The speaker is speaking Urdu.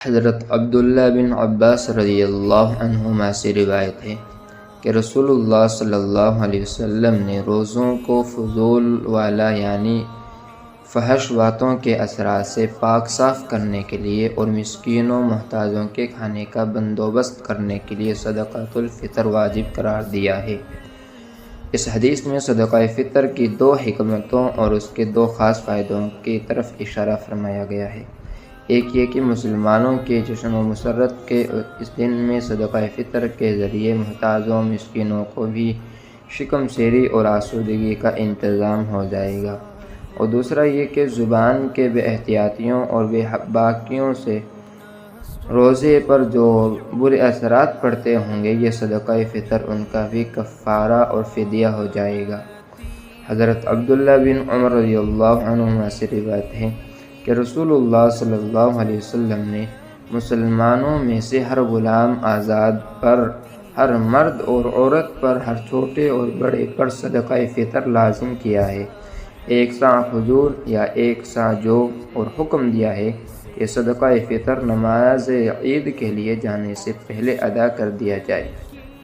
حضرت عبداللہ بن عباس رضی اللہ عنہما سے روایت ہے کہ رسول اللہ صلی اللہ علیہ وسلم نے روزوں کو فضول والا یعنی فحش باتوں کے اثرات سے پاک صاف کرنے کے لیے اور مسکینوں محتاجوں کے کھانے کا بندوبست کرنے کے لیے صدقۃ الفطر واجب قرار دیا ہے۔ اس حدیث میں صدقہ فطر کی 2 حکمتوں اور اس کے 2 خاص فائدوں کی طرف اشارہ فرمایا گیا ہے۔ ایک یہ کہ مسلمانوں کے جشن و مسرت کے اس دن میں صدقہ فطر کے ذریعے محتاجوں مسکینوں کو بھی شکم سیری اور آسودگی کا انتظام ہو جائے گا، اور دوسرا یہ کہ زبان کے بے احتیاطیوں اور بے باکیوں سے روزے پر جو برے اثرات پڑتے ہوں گے، یہ صدقہ فطر ان کا بھی کفارہ اور فدیہ ہو جائے گا۔ حضرت عبداللہ بن عمر رضی اللہ عنہما سے روایت ہے کہ رسول اللہ صلی اللہ علیہ وسلم نے مسلمانوں میں سے ہر غلام آزاد پر، ہر مرد اور عورت پر، ہر چھوٹے اور بڑے پر صدقہ فطر لازم کیا ہے، 1 صاع کھجور یا 1 صاع جو، اور حکم دیا ہے کہ صدقہ فطر نماز عید کے لیے جانے سے پہلے ادا کر دیا جائے۔